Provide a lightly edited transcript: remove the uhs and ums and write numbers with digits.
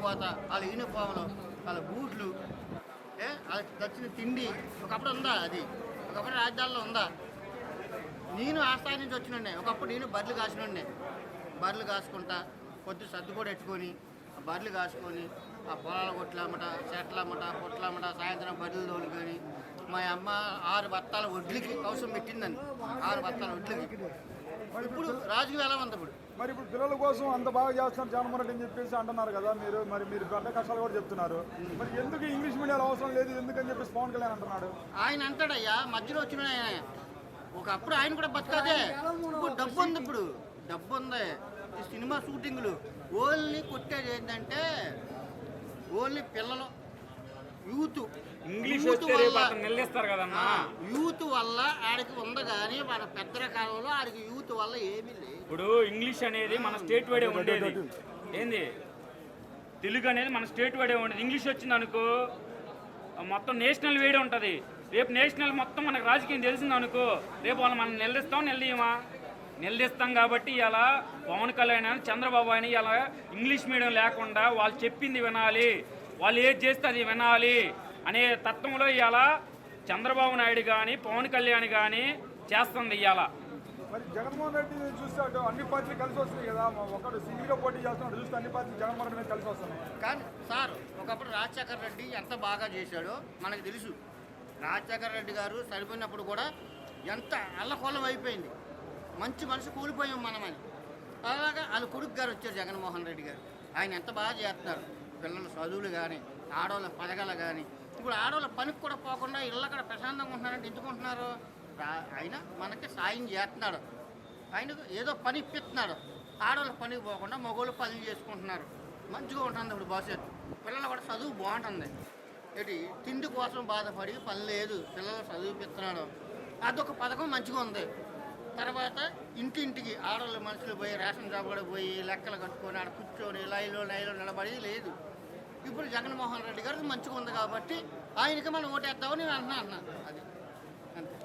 పోతా వాళ్ళ యూనిఫామ్లు వాళ్ళ బూట్లు వాళ్ళకి నచ్చిన తిండి ఒకప్పుడు ఉందా? అది ఒకప్పుడు రాజధానిలో ఉందా? నేను ఆ స్థాయి నుంచి వచ్చినండి. ఒకప్పుడు నేను బర్రెలు కాసినండి. బర్రెలు కాసుకుంటా పొద్దు సర్దు కూడా పెట్టుకొని బర్రెలు కాసుకొని ఆ పొలాల కొట్లమ్మట చెట్లమ్మట పొట్లమ్మట సాయంత్రం బర్రెలు తోలుకొని మా అమ్మ 6 బత్తాల వడ్లకి కౌసం పెట్టిందండి. 6 బత్తాల వడ్లకి. ఇప్పుడు రాజకీయం ఎలా ఉంది ఇప్పుడు? మరి ఇప్పుడు పిల్లల కోసం అంత బాగా చేస్తున్నారు జగన్మోహన్ రెడ్డి అని చెప్పేసి అంటున్నారు కదా మీరు. మరి మీరు గడ్డ కష్టాలు కూడా చెప్తున్నారు. మరి ఎందుకు ఇంగ్లీష్ మీడియాలు అవసరం లేదు ఎందుకని చెప్పేసి పవన్ కళ్యాణ్ అంటున్నాడు. ఆయన అంటాడయ్యా, మధ్యలో వచ్చిన ఆయన. ఒకప్పుడు ఆయన కూడా బతకదే. ఇప్పుడు డబ్బు ఉంది. ఇప్పుడు డబ్బు ఉంది. ఈ సినిమా షూటింగ్లు ఓన్లీ కొట్టేది ఏంటంటే ఓన్లీ పిల్లలు యూత్ ఇంగ్లీష్ యూత్ వల్ల ఆడికి ఉంది. కానీ మన పెద్ద కాలంలో ఆడికి యూత్ వల్ల ఏమీ లేదు. ఇప్పుడు ఇంగ్లీష్ అనేది మన స్టేట్ వైడే ఉండేది. ఏంది తెలుగు అనేది మన స్టేట్ వైడే ఉండేది. ఇంగ్లీష్ వచ్చింది అనుకో మొత్తం నేషనల్ వేడే ఉంటుంది. రేపు నేషనల్ మొత్తం మనకు రాజకీయం తెలిసింది అనుకో రేపు వాళ్ళు మనం నిలదీస్తాం కాబట్టి ఇలా పవన్ కళ్యాణ్ అని చంద్రబాబు అని ఇలా ఇంగ్లీష్ మీడియం లేకుండా వాళ్ళు చెప్పింది వినాలి, వాళ్ళు ఏది చేస్తే అది వినాలి అనే తత్వంలో ఇవాళ చంద్రబాబు నాయుడు కానీ పవన్ కళ్యాణ్ కానీ చేస్తుంది. ఇవాళ మరి జగన్మోహన్ రెడ్డి చూస్తే అటు అన్ని పార్టీలు కలిసి వస్తున్నాయి కదా. ఒకటి సింగిల్గా పోటీ చేస్తున్నాడు చూస్తే అన్ని పార్టీలు జగన్మోహన్ రెడ్డి కలిసి వస్తున్నాయి. కానీ సార్ ఒకప్పుడు రాజశేఖర్ రెడ్డి ఎంత బాగా చేశాడో మనకు తెలుసు. రాజశేఖర్ రెడ్డి గారు చనిపోయినప్పుడు కూడా ఎంత అల్లకొల్లం అయిపోయింది. మంచి మనిషి కూలిపోయాం మనమని. అలాగా వాళ్ళ కొడుకు గారు వచ్చారు జగన్మోహన్ రెడ్డి గారు. ఆయన ఎంత బాగా చేస్తున్నారు. పిల్లల చదువులు కానీ ఆడవాళ్ళ పథకాలు కానీ. ఇప్పుడు ఆడవాళ్ళ పనికి కూడా పోకుండా ఇళ్ళక్కడ ప్రశాంతంగా ఉంటున్నారంటే ఎందుకుంటున్నారు? ఆయన మనకి సాయం చేస్తున్నాడు. ఆయన ఏదో పని ఇప్పిస్తున్నాడు. ఆడవాళ్ళ పనికి పోకుండా మగవాళ్ళు పనులు చేసుకుంటున్నారు. మంచిగా ఉంటుంది ఇప్పుడు భవిష్యత్తు. పిల్లలు కూడా చదువు బాగుంటుంది. తిండి కోసం బాధపడి పని లేదు, పిల్లలు చదివిపిస్తున్నాడు. అదొక పథకం మంచిగా ఉంది. తర్వాత ఇంటింటికి ఆడవాళ్ళు మనుషులు పోయి రేషన్ షాప్ కూడా పోయి లెక్కలు కట్టుకొని ఆడ కూర్చొని లైన్లో నిలబడి లేదు. ఇప్పుడు జగన్మోహన్ రెడ్డి గారు మంచిగా ఉంది కాబట్టి ఆయనకి మనం ఓటేద్దామని నేను అన్నా అది అంతే.